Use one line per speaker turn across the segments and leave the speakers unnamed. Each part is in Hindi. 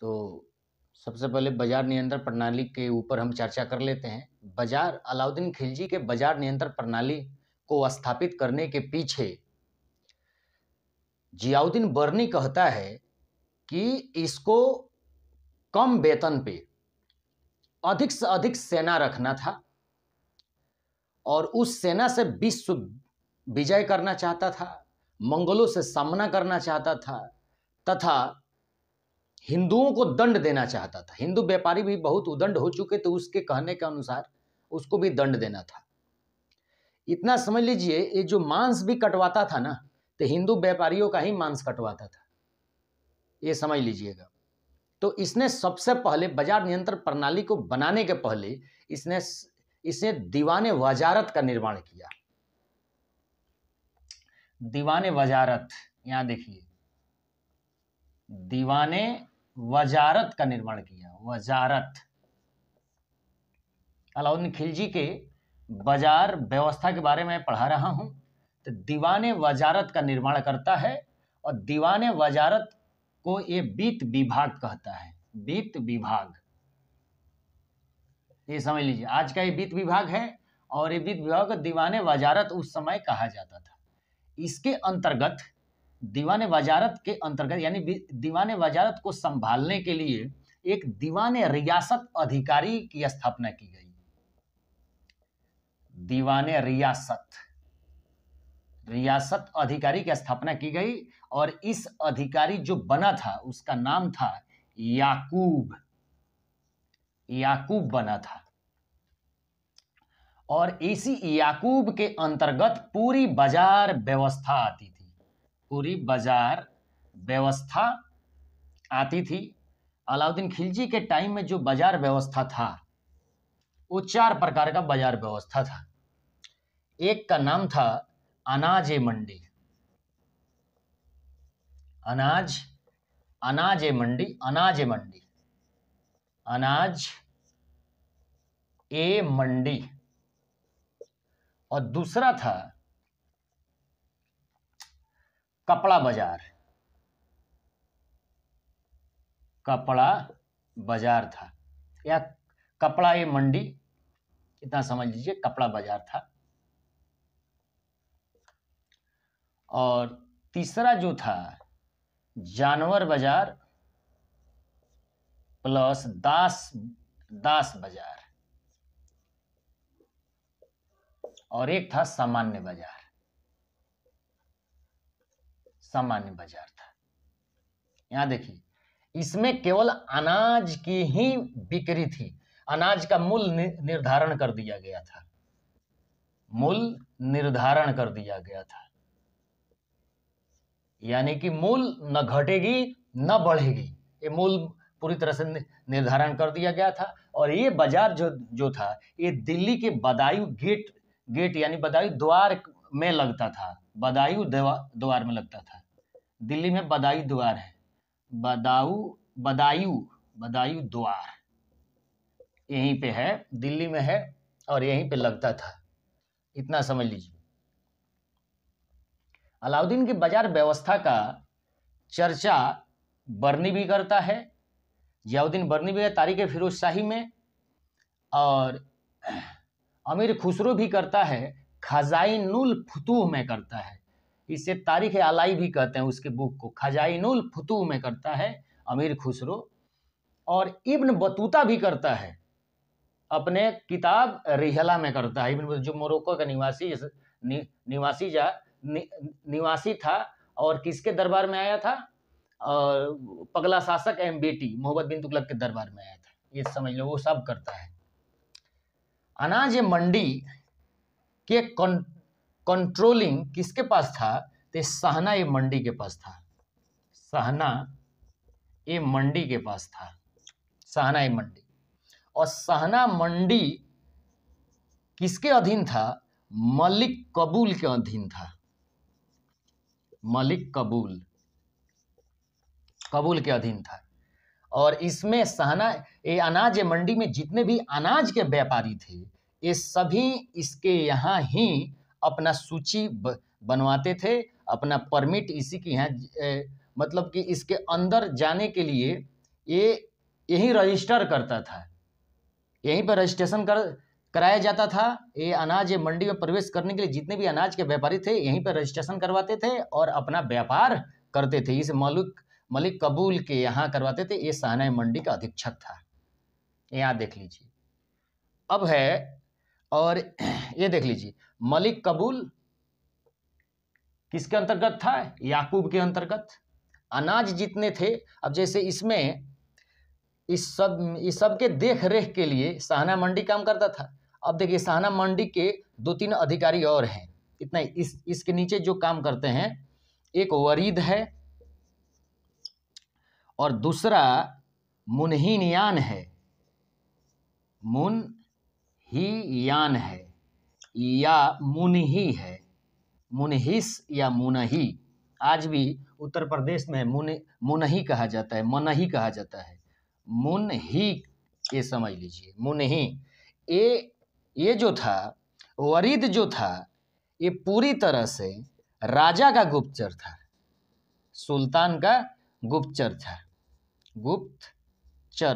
तो सबसे पहले बाजार नियंत्रण प्रणाली के ऊपर हम चर्चा कर लेते हैं। अलाउद्दीन खिलजी के बाजार नियंत्रण प्रणाली को स्थापित करने के पीछे जियाउद्दीन बर्नी कहता है कि इसको कम वेतन पे अधिक से अधिक सेना रखना था और उस सेना से विश्व विजय करना चाहता था, मंगलों से सामना करना चाहता था तथा हिंदुओं को दंड देना चाहता था। हिंदू व्यापारी भी बहुत उदंड हो चुके थे, उसके कहने के अनुसार उसको भी दंड देना था। इतना समझ लीजिए, ये जो मांस भी कटवाता था ना, तो हिंदू व्यापारियों का ही मांस कटवाता था, ये समझ लीजिएगा। तो इसने सबसे पहले बाजार नियंत्रण प्रणाली को बनाने के पहले इसने दीवाने वजारत का निर्माण किया। दीवाने वजारत, यहां देखिए, दीवाने वजारत का निर्माण किया। वजारत अलाउद्दीन खिलजी के बाजार व्यवस्था के बारे में पढ़ा रहा हूं। तो दीवाने वजारत का निर्माण करता है और दीवाने वजारत को ये वित्त विभाग कहता है। वित्त विभाग, ये समझ लीजिए, आज का ये वित्त विभाग है और ये वित्त विभाग को दीवाने वजारत उस समय कहा जाता था। इसके अंतर्गत दीवाने वजारत के अंतर्गत यानी दीवाने वजारत को संभालने के लिए एक दीवाने रियासत अधिकारी की स्थापना की गई। दीवाने रियासत अधिकारी की स्थापना की गई और इस अधिकारी जो बना था उसका नाम था याकूब बना था। और इसी याकूब के अंतर्गत पूरी बाजार व्यवस्था आती थी। पूरी बाजार व्यवस्था आती थी। अलाउद्दीन खिलजी के टाइम में जो बाजार व्यवस्था था वो 4 प्रकार का बाजार व्यवस्था था। एक का नाम था अनाज ए मंडी। अनाज ए मंडी। और दूसरा था कपड़ा बाजार था, या कपड़ा ए मंडी, इतना समझ लीजिए, कपड़ा बाजार था। और तीसरा जो था जानवर बाजार प्लस दास बाजार, और एक था सामान्य बाजार था। यहां देखिए, इसमें केवल अनाज की ही बिक्री थी। अनाज का मूल्य निर्धारण कर दिया गया था। यानी कि मूल्य न घटेगी न बढ़ेगी, ये मूल्य पूरी तरह से निर्धारण कर दिया गया था। और ये बाजार जो था ये दिल्ली के बदायूं गेट यानी बदायूं द्वार में लगता था। बदायूं द्वार में लगता था। दिल्ली में बदायूं द्वार है, बदायूं द्वार यहीं पे है, दिल्ली में है और यहीं पे लगता था। इतना समझ लीजिए। अलाउद्दीन की बाजार व्यवस्था का चर्चा बर्नी भी करता है, जियाउद्दीन बर्नी भी है तारीख फिरोज शाही में, और अमीर खुसरो भी करता है, खजाइनुल फुतूह में करता है। इसे तारीख अलाई भी कहते हैं, उसके बुक को खजाइनुल फुतूह में करता है अमीर खुसरो। और इब्न बतूता भी करता है, अपने किताब रिहला में करता है। इब्न जो मोरक्को का निवासी था और किसके दरबार में आया था, और पगला शासक एवं बेटी मोहम्मद बिन तुगलक के दरबार में आया था, ये समझ लो, वो सब करता है। अनाज मंडी के कंट्रोलिंग किसके पास था, तो सहना ए मंडी के पास था। सहना ए मंडी के पास था, सहना ए मंडी। और सहना मंडी किसके अधीन था, मलिक कबूल के अधीन था। मलिक कबूल के अधीन था। और इसमें सहना ये अनाज मंडी में जितने भी अनाज के व्यापारी थे, ये सभी इसके यहाँ ही अपना सूची बनवाते थे, अपना परमिट इसी के यहाँ, मतलब कि इसके अंदर जाने के लिए ये यहीं रजिस्टर करता था, यहीं पर रजिस्ट्रेशन कराया जाता था। ये अनाज ये मंडी में प्रवेश करने के लिए जितने भी अनाज के व्यापारी थे यहीं पर रजिस्ट्रेशन करवाते थे और अपना व्यापार करते थे। इस मलिक कबूल के यहाँ करवाते थे। ये साहनाई मंडी का अधीक्षक था। यहाँ देख लीजिए अब है, और ये देख लीजिए मलिक कबूल किसके अंतर्गत था? याकूब के अंतर्गत। अनाज जितने थे, अब जैसे इसमें इस सब के देख रेख के लिए साहना मंडी काम करता था। अब देखिए साहना मंडी के 2-3 अधिकारी और हैं, इतना इसके नीचे जो काम करते हैं, एक वरीद है और दूसरा मुनहीयान है। मुनहीयान है या मुनही है, मुनहिस या मुनही। आज भी उत्तर प्रदेश में मुनही कहा जाता है, मनही कहा जाता है, मुनही। ये समझ लीजिए मुनही। ये जो था वरीद जो था, ये पूरी तरह से राजा का गुप्तचर था, सुल्तान का गुप्तचर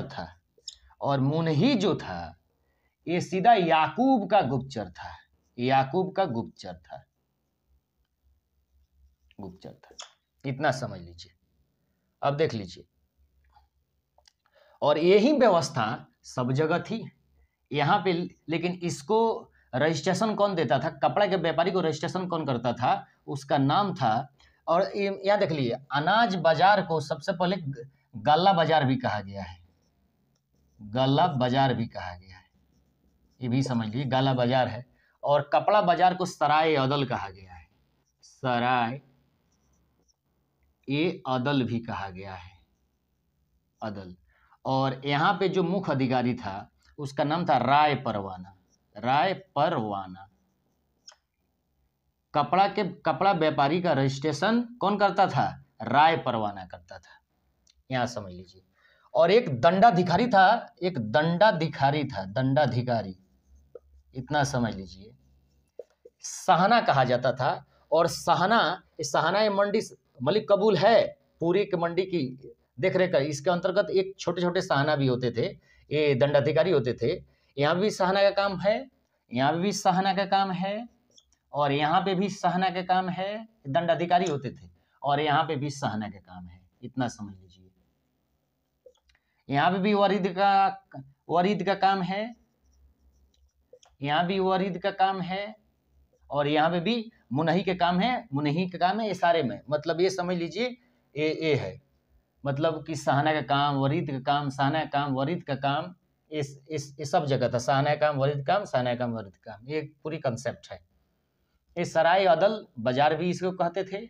था। और मुनही जो था ये सीधा याकूब का गुप्तचर था, इतना समझ लीजिए। अब देख लीजिए, और यही व्यवस्था सब जगह थी यहाँ पे। लेकिन इसको रजिस्ट्रेशन कौन देता था? कपड़ा के व्यापारी को रजिस्ट्रेशन कौन करता था? उसका नाम था, और यहाँ देख लीजिए अनाज बाजार को सबसे पहले गल्ला बाजार भी कहा गया है, ये भी समझ लीजिए गल्ला बाजार है। और कपड़ा बाजार को सराय अदल कहा गया है, सराय ये अदल भी कहा गया है, अदल। और यहाँ पे जो मुख्य अधिकारी था उसका नाम था राय परवाना। कपड़ा व्यापारी का रजिस्ट्रेशन कौन करता था? राय परवाना करता था, यहाँ समझ लीजिए। और एक दंडाधिकारी था, दंडाधिकारी, इतना समझ लीजिए। साहना कहा जाता था। और साहना मंडी मलिक कबूल है, पूरी की मंडी की देख रेख कर। इसके अंतर्गत एक छोटे छोटे साहना भी होते थे, ये दंडाधिकारी होते थे। यहाँ भी साहना का काम है, यहाँ भी साहना का काम है, और यहाँ पे भी साहना का काम है। दंडाधिकारी होते थे और यहाँ पे भी साहना का काम है, इतना समझ लीजिए। यहाँ पे भी वरीद का काम है, यहाँ भी वरीद का काम है, और यहाँ पे भी मुनही का काम है। ये सारे में मतलब ये समझ लीजिए ये है, मतलब कि साहना का काम, वरीद का काम, साहना का काम, वरीद का काम, इस सब जगह था। साहना का काम, वरीद काम, साहना का काम, वरीद काम, ये पूरी कंसेप्ट है। ये सराय अदल बाजार भी इसको कहते थे,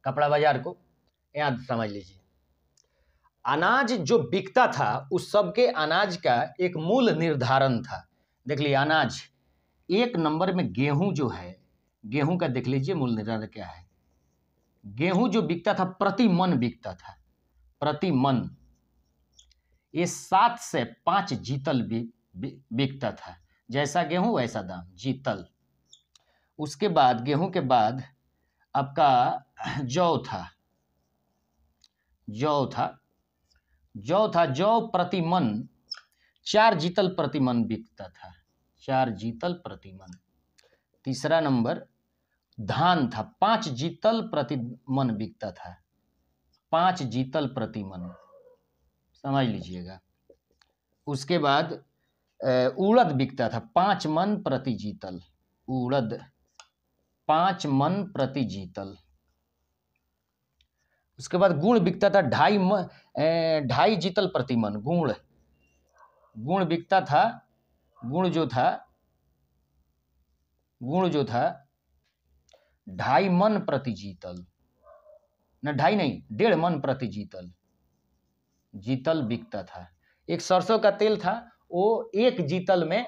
कपड़ा बाजार को, यहाँ समझ लीजिए। अनाज जो बिकता था उस सबके अनाज का एक मूल निर्धारण था। देख लीजिए अनाज 1 नंबर में गेहूं जो है, गेहूं का देख लीजिए मूल निर्धारण क्या है। गेहूं जो बिकता था प्रति मन बिकता था, प्रति मन। ये 7 से 5 जीतल बिकता था, जैसा गेहूं वैसा दाम, जीतल। उसके बाद गेहूं के बाद आपका जौ था। जौ प्रति मन 4 जीतल प्रति मन बिकता था, 4 जीतल प्रति मन। तीसरा नंबर धान था, 5 जीतल प्रति मन बिकता था, 5 जीतल प्रति मन, समझ लीजिएगा। उसके बाद उड़द बिकता था, 5 मन प्रति जीतल, उड़द 5 मन प्रति जीतल। उसके बाद गुड़ बिकता था 2.5 जीतल प्रति मन, गुड़ बिकता था। गुड़ जो था 2.5 मन प्रति जीतल, न 2.5 नहीं, 1.5 मन प्रति जीतल बिकता था। एक सरसों का तेल था, वो 1 जीतल में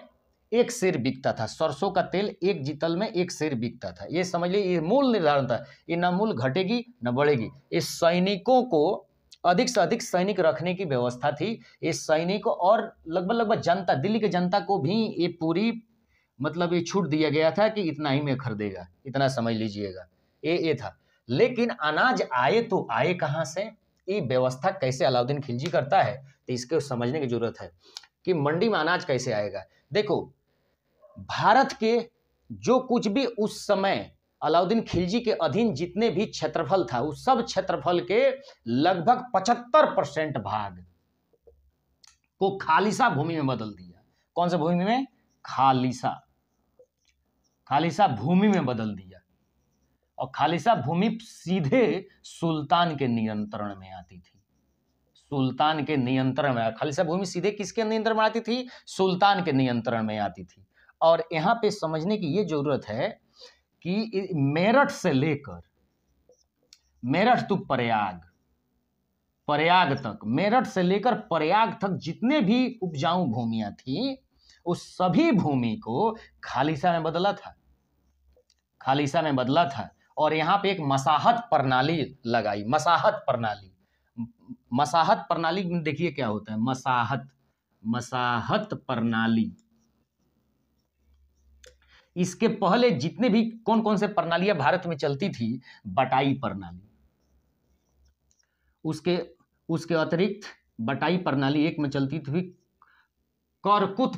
1 सेर बिकता था। सरसों का तेल 1 जीतल में 1 सेर बिकता था। ये समझ लीजिए, ये मूल निर्धारण था। ये न मूल घटेगी न बढ़ेगी। इस सैनिकों को अधिक से अधिक सैनिक रखने की व्यवस्था थी। इस सैनिकों और लगभग जनता, दिल्ली की जनता को भी ये पूरी मतलब ये छूट दिया गया था कि इतना ही में खरीदेगा, इतना समझ लीजिएगा। ये था। लेकिन अनाज आए तो आए कहाँ से? ये व्यवस्था कैसे अलाउद्दीन खिलजी करता है, तो इसको समझने की जरूरत है कि मंडी में अनाज कैसे आएगा। देखो, भारत के जो कुछ भी उस समय अलाउद्दीन खिलजी के अधीन जितने भी क्षेत्रफल था, उस सब क्षेत्रफल के लगभग 75% भाग को खालिसा भूमि में बदल दिया। कौन सा भूमि में? खालिसा भूमि में बदल दिया। और खालिसा भूमि सीधे सुल्तान के नियंत्रण में आती थी। सुल्तान के नियंत्रण में, खालिसा भूमि सीधे किसके नियंत्रण में आती थी? सुल्तान के नियंत्रण में आती थी। और यहां पे समझने की ये जरूरत है कि मेरठ से लेकर मेरठ टू प्रयाग तक, मेरठ से लेकर प्रयाग तक जितने भी उपजाऊ भूमियां थी, उस सभी भूमि को खालिसा में बदला था। और यहां पे एक मसाहत प्रणाली लगाई। मसाहत प्रणाली में देखिए क्या होता है। मसाहत प्रणाली, इसके पहले जितने भी कौन कौन से प्रणालियां भारत में चलती थी? बटाई प्रणाली, उसके अतिरिक्त बटाई प्रणाली एक में चलती थी कनकुट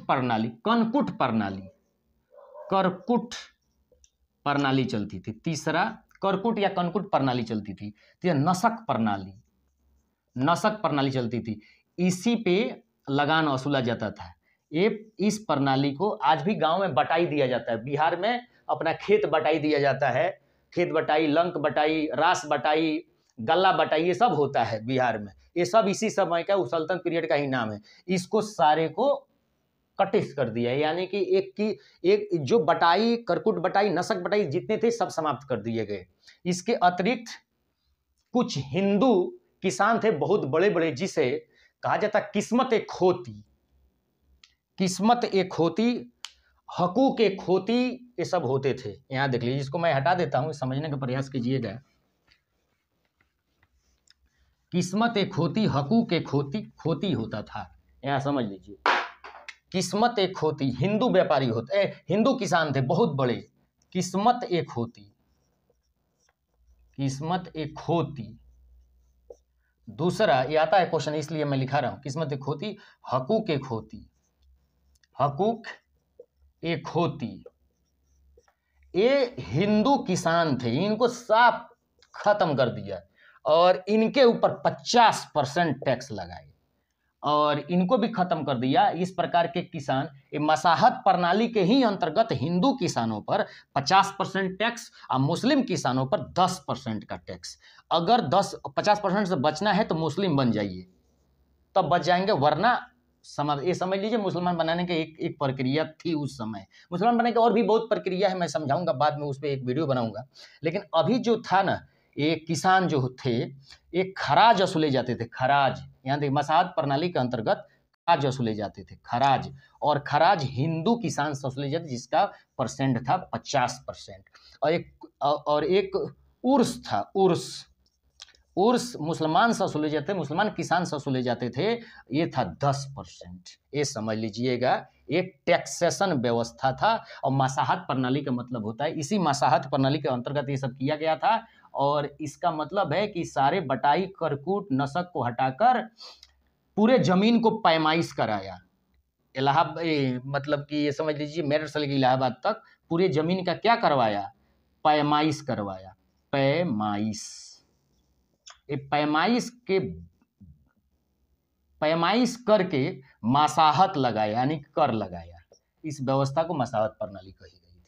प्रणाली चलती थी। तीसरा करकुट या कनकुट प्रणाली चलती थी। तो नसक प्रणाली चलती थी। इसी पे लगान वसूला जाता था। इस प्रणाली को आज भी गांव में बटाई दिया जाता है। बिहार में अपना खेत बटाई दिया जाता है। खेत बटाई, लंक बटाई, रास बटाई, गल्ला बटाई, ये सब होता है बिहार में। ये सब इसी समय का, उस सल्तनत पीरियड का ही नाम है। इसको सारे को कटिस कर दिया, यानी कि एक जो बटाई, करकुट बटाई, नसक बटाई जितने थे सब समाप्त कर दिए गए। इसके अतिरिक्त कुछ हिंदू किसान थे बहुत बड़े बड़े, जिसे कहा जाता किस्मत एक खोती, हकूक एक खोती, ये सब होते थे। यहां देख लीजिए, इसको मैं हटा देता हूं, समझने का प्रयास कीजिएगा। किस्मत एक खोती, हकूक एक खोती होता था। यहां समझ लीजिए, किस्मत एक खोती, हिंदू व्यापारी होते, हिंदू किसान थे बहुत बड़े। किस्मत एक खोती। दूसरा ये आता है क्वेश्चन, इसलिए मैं लिखा रहा हूं, किस्मत एक खोती, हकूक एक खोती। ये हिंदू किसान थे, इनको साफ खत्म कर दिया और इनके ऊपर 50% टैक्स लगाए और इनको भी खत्म कर दिया। इस प्रकार के किसान, ये मसाहत प्रणाली के ही अंतर्गत हिंदू किसानों पर 50% टैक्स और मुस्लिम किसानों पर 10% का टैक्स। अगर 50% से बचना है तो मुस्लिम बन जाइए, तब बच जाएंगे, वरना समझ लीजिए मुसलमान बनाने की एक प्रक्रिया थी उस समय। मुसलमान बनाने की और भी बहुत प्रक्रिया है, मैं समझाऊंगा बाद में, उस पर एक वीडियो बनाऊंगा। लेकिन अभी जो था ना, ये किसान जो थे, एक खराज वसूले जाते थे। खराज, यहाँ देखिए, मसाहत प्रणाली के अंतर्गत खराज वसूले जाते थे। और खराज हिंदू किसान से वसूले जाते, जिसका परसेंट था 50%। और एक उर्स था, उर्स मुसलमान से वसूले जाते, मुसलमान किसान से वसूले जाते थे, ये था 10%। ये समझ लीजिएगा, एक टैक्सेशन व्यवस्था था। और मसाहत प्रणाली का मतलब होता है, इसी मसाहत प्रणाली के अंतर्गत ये सब किया गया था। और इसका मतलब है कि सारे बटाई, करकूट, नसक को हटाकर पूरे जमीन को पैमाइश कराया। मतलब कि ये समझ लीजिए, मेरठ से लेकर इलाहाबाद तक पूरे जमीन का क्या करवाया? पैमाइश करवाया। पैमाइश करके मसाहत लगाया, यानी कर लगाया। इस व्यवस्था को मसाहत प्रणाली कही गई थी।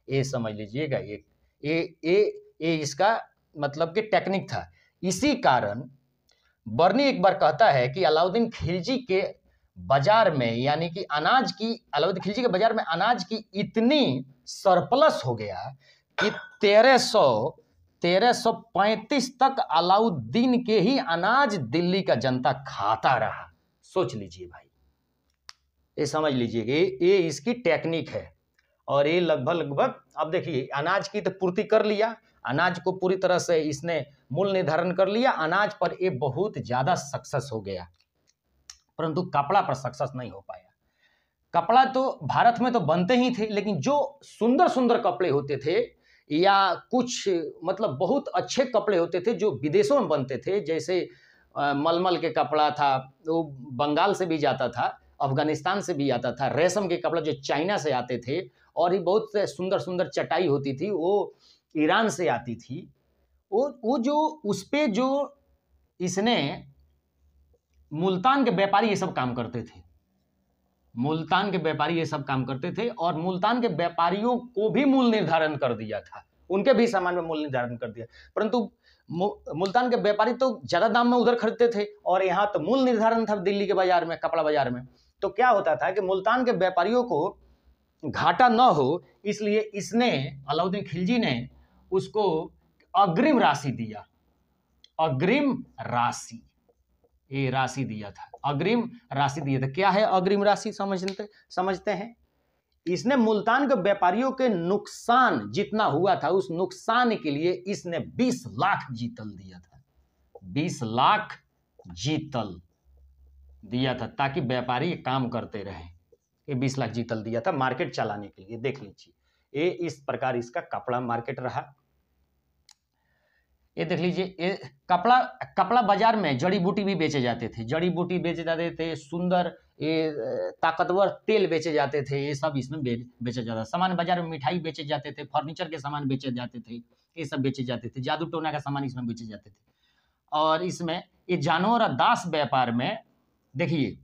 ये समझ लीजिएगा, ये इसका मतलब कि टेक्निक था। इसी कारण बर्नी एक बार कहता है कि अलाउद्दीन खिलजी के बाजार में, यानी कि अलाउद्दीन खिलजी के बाजार में अनाज की इतनी सरप्लस हो गया कि 1335 तक अलाउद्दीन के ही अनाज दिल्ली का जनता खाता रहा। सोच लीजिए भाई, ये समझ लीजिए, ये इसकी टेक्निक है। और ये लगभग अब देखिए, अनाज की तो पूर्ति कर लिया, अनाज को पूरी तरह से इसने मूल्य निर्धारण कर लिया, अनाज पर ये बहुत ज्यादा सक्सेस हो गया, परंतु कपड़ा पर सक्सेस नहीं हो पाया। कपड़ा तो भारत में तो बनते ही थे, लेकिन जो सुंदर सुंदर कपड़े होते थे, या कुछ मतलब बहुत अच्छे कपड़े होते थे जो विदेशों में बनते थे, जैसे मलमल के कपड़ा था, वो बंगाल से भी जाता था, अफगानिस्तान से भी आता था, रेशम के कपड़ा जो चाइना से आते थे, और ये बहुत सुंदर सुंदर चटाई होती थी वो ईरान से आती थी। वो जो उस पे जो इसने मुल्तान के व्यापारी ये सब काम करते थे, मुल्तान के व्यापारी ये सब काम करते थे, और मुल्तान के व्यापारियों को भी मूल्य निर्धारण कर दिया था, उनके भी सामान में मूल्य निर्धारण कर दिया, परंतु मुल्तान के व्यापारी तो ज्यादा दाम में उधर खरीदते थे, और यहाँ तो मूल्य निर्धारण था दिल्ली के बाजार में, कपड़ा बाजार में। तो क्या होता था कि मुल्तान के व्यापारियों को घाटा न हो, इसलिए इसने, अलाउद्दीन खिलजी ने उसको अग्रिम राशि दिया, अग्रिम राशि, ये राशि दिया था, अग्रिम राशि दिया था। क्या है अग्रिम राशि, समझते हैं। इसने मुल्तान के व्यापारियों के नुकसान जितना हुआ था, उस नुकसान के लिए इसने 20 लाख जीतल दिया था, 20 लाख जीतल दिया था, ताकि व्यापारी काम करते रहे। ये 20 लाख जीतल दिया था मार्केट चलाने के लिए। देख लीजिए, ये इस प्रकार इसका कपड़ा मार्केट रहा। ये देख लीजिए, ये कपड़ा बाजार में जड़ी बूटी भी बेचे जाते थे, जड़ी बूटी बेचे जाते थे, सुंदर ये ताकतवर तेल बेचे जाते थे, ये सब इसमें बेचा जाता था। सामान बाजार में मिठाई बेचे जाते थे, फर्नीचर के सामान बेचे जाते थे, ये सब बेचे जाते थे, जादू टोना का सामान इसमें बेचे जाते थे। और इसमें ये जानवर और दास व्यापार में देखिए,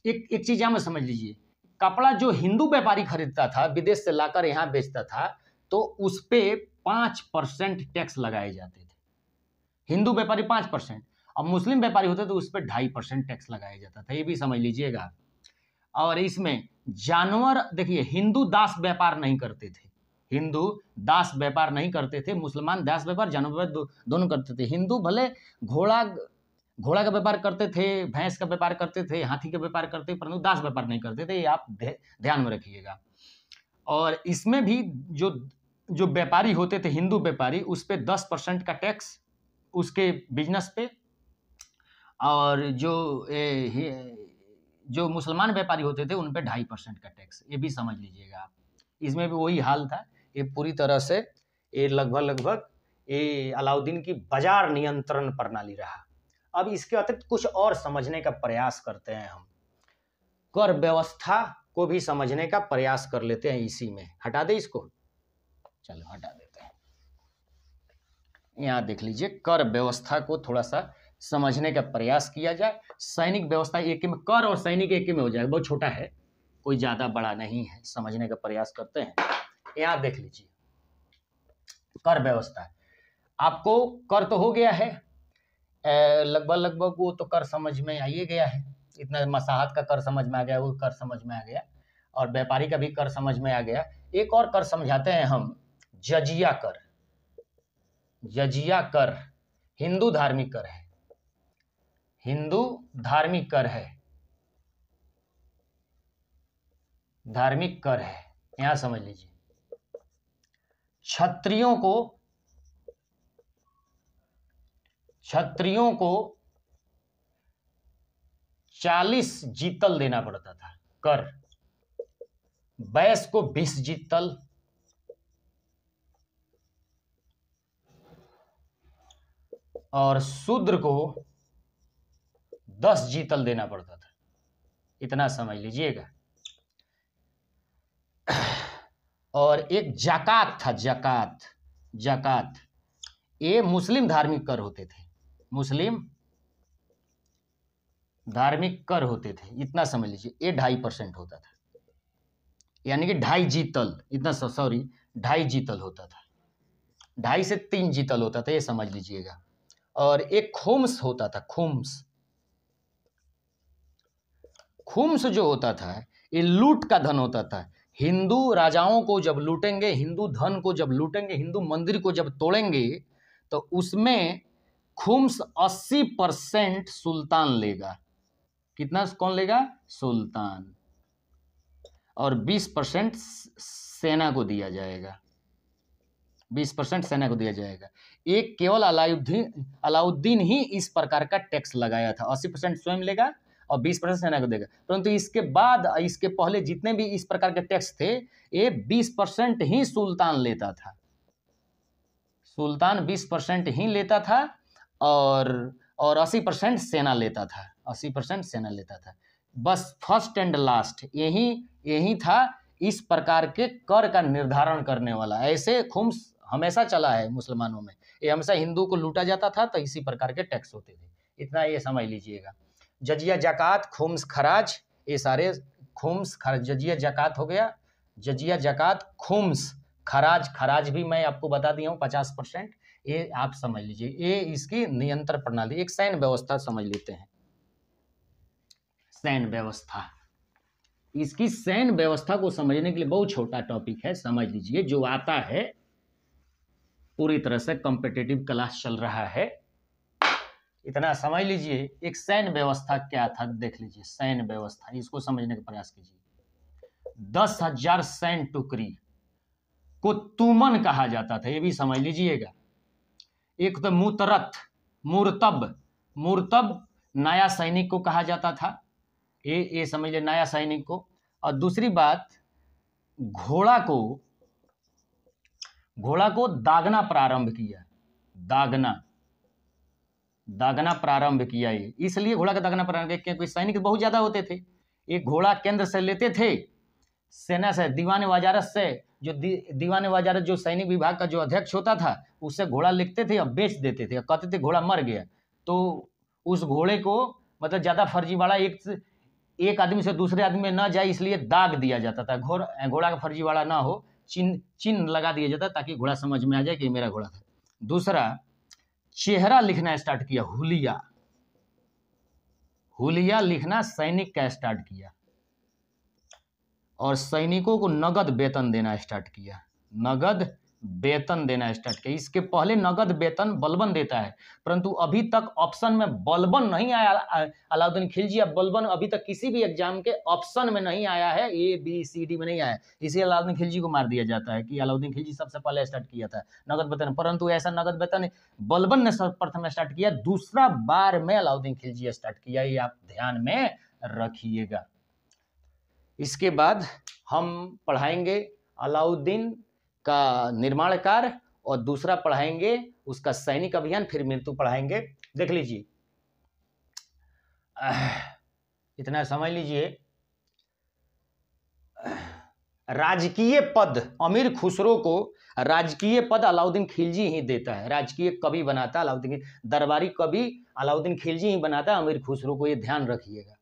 एक चीज यहाँ समझ लीजिए, कपड़ा जो हिंदू व्यापारी खरीदता था, विदेश से लाकर यहाँ बेचता था, तो उस पे 5% टैक्स लगाए जाते थे। हिंदू व्यापारी 5%, और मुस्लिम व्यापारी होते तो उस पर 2.5% टैक्स लगाया जाता था, ये भी समझ लीजिएगा। और इसमें जानवर, देखिए, हिंदू दास व्यापार नहीं करते थे, हिंदू दास व्यापार नहीं करते थे, मुसलमान दास व्यापार, जानवर व्यापार दोनों करते थे। हिंदू भले घोड़ा का व्यापार करते थे, भैंस का व्यापार करते थे, हाथी का व्यापार करते थे, परंतु दास व्यापार नहीं करते थे, ये आप ध्यान में रखिएगा। और इसमें भी जो व्यापारी होते थे, हिंदू व्यापारी, उस पर 10% का टैक्स उसके बिजनेस पे, और जो मुसलमान व्यापारी होते थे उन पे 2.5% का टैक्स, ये भी समझ लीजिएगा आप। इसमें भी वही हाल था, ये पूरी तरह से ये लगभग ये अलाउद्दीन की बाजार नियंत्रण प्रणाली रहा। अब इसके अतिरिक्त कुछ और समझने का प्रयास करते हैं हम, कर व्यवस्था को भी समझने का प्रयास कर लेते हैं इसी में। हटा दे इसको, चलो हटा देते हैं। यहाँ देख लीजिए, कर व्यवस्था को थोड़ा सा समझने का प्रयास किया जाए। सैनिक व्यवस्था एक में, कर और सैनिक एक में हो जाए, बहुत छोटा है, कोई ज्यादा बड़ा नहीं है, समझने का प्रयास करते हैं। यहाँ देख लीजिए, कर व्यवस्था, आपको कर तो हो गया है, लगभग वो तो कर समझ में आइए गया है, इतना मसाहत का कर समझ में आ गया, वो कर समझ में आ गया, और व्यापारी का भी कर समझ में आ गया। एक और कर समझाते हैं हम, जजिया कर। जजिया कर हिंदू धार्मिक कर है, हिंदू धार्मिक कर है, धार्मिक कर है। यहां समझ लीजिए, क्षत्रियों को 40 जीतल देना पड़ता था कर, वैश्य को 20 जीतल, और शूद्र को 10 जीतल देना पड़ता था। इतना समझ लीजिएगा। और एक जकात था, जकात ये मुस्लिम धार्मिक कर होते थे, मुस्लिम धार्मिक कर होते थे, इतना समझ लीजिए। ये 2.5% होता था, यानी कि 2.5 जीतल, इतना सॉरी 2.5 जीतल होता था, 2.5 से 3 जीतल होता था, ये समझ लीजिएगा। और एक खुम्स होता था, खुम्स जो होता था ये लूट का धन होता था। हिंदू राजाओं को जब लूटेंगे, हिंदू धन को जब लूटेंगे, हिंदू मंदिर को जब तोड़ेंगे, तो उसमें खुम्स 80% सुल्तान लेगा। कितना कौन लेगा? सुल्तान। और 20% सेना को दिया जाएगा, 20% सेना को दिया जाएगा। एक केवल अलाउद्दीन ही इस प्रकार का टैक्स लगाया था, 80% स्वयं लेगा और 20% सेना को देगा। परंतु इसके बाद, इसके पहले जितने भी इस प्रकार के टैक्स थे, ये 20% ही सुल्तान लेता था, सुल्तान 20% ही लेता था। और और 80% सेना लेता था, 80% सेना लेता था। बस फर्स्ट एंड लास्ट यही था इस प्रकार के कर का निर्धारण करने वाला। ऐसे खुम्स हमेशा चला है मुसलमानों में, ये हमेशा हिंदू को लूटा जाता था तो इसी प्रकार के टैक्स होते थे। इतना ये समझ लीजिएगा। जजिया जकात, खुम्स, खराज, ये सारे खुम्स खराज, जजिया जकात हो गया, जजिया जकात, खुम्स, खराज, खराज भी मैं आपको बता दिया हूँ 50%, ये आप समझ लीजिए। ये इसकी नियंत्रण प्रणाली, एक सैन्य व्यवस्था समझ लेते हैं। सैन्य व्यवस्था, इसकी सैन्य व्यवस्था को समझने के लिए बहुत छोटा टॉपिक है, समझ लीजिए। जो आता है पूरी तरह से कॉम्पिटिटिव क्लास चल रहा है, इतना समझ लीजिए। एक सैन्य व्यवस्था क्या था देख लीजिए। सैन्य व्यवस्था, इसको समझने का प्रयास कीजिए। 10,000 सैन्य टुकड़ी को तुमन कहा जाता था, ये भी समझ लीजिएगा। एक तो मुतरत, मुरतब नया सैनिक को कहा जाता था, ये समझ ले, नया सैनिक को। और दूसरी बात, घोड़ा को दागना प्रारंभ किया, दागना प्रारंभ किया। ये इसलिए घोड़ा का दागना प्रारंभ किया क्योंकि सैनिक बहुत ज्यादा होते थे। एक घोड़ा केंद्र से लेते थे, सेना से, दीवान वजारत से, जो दीवान वजारत जो सैनिक विभाग का जो अध्यक्ष होता था, उससे घोड़ा लिखते थे और बेच देते थे, कहते थे घोड़ा मर गया। तो उस घोड़े को मतलब ज्यादा फर्जीवाड़ा एक आदमी से दूसरे आदमी में ना जाए, इसलिए दाग दिया जाता था। घोड़ा का फर्जीवाड़ा ना हो, चिन्ह लगा दिया जाता ताकि घोड़ा समझ में आ जाए कि मेरा घोड़ा था। दूसरा, चेहरा लिखना स्टार्ट किया, हुलिया लिखना सैनिक का स्टार्ट किया। और सैनिकों को नगद वेतन देना स्टार्ट किया, इसके पहले नगद वेतन बलबन देता है, परंतु अभी तक ऑप्शन में बलबन नहीं आया। अलाउद्दीन खिलजी अब बलबन अभी तक किसी भी एग्जाम के ऑप्शन में नहीं आया है, ABCD में नहीं आया, इसीलिए अलाउद्दीन खिलजी को मार दिया जाता है कि अलाउद्दीन खिलजी सबसे पहले स्टार्ट किया था नगद वेतन। परंतु ऐसा नगद वेतन बलबन ने सर्वप्रथम स्टार्ट किया, दूसरा बार में अलाउद्दीन खिलजी स्टार्ट किया, ये आप ध्यान में रखिएगा। इसके बाद हम पढ़ाएंगे अलाउद्दीन का निर्माण कार्य और दूसरा पढ़ाएंगे उसका सैनिक अभियान, फिर मृत्यु पढ़ाएंगे। देख लीजिए, इतना समझ लीजिए। राजकीय पद, अमीर खुसरो को राजकीय पद अलाउद्दीन खिलजी ही देता है, राजकीय कवि बनाता है अलाउद्दीन, दरबारी कवि अलाउद्दीन खिलजी ही बनाता है अमीर खुसरो को, ये ध्यान रखिएगा।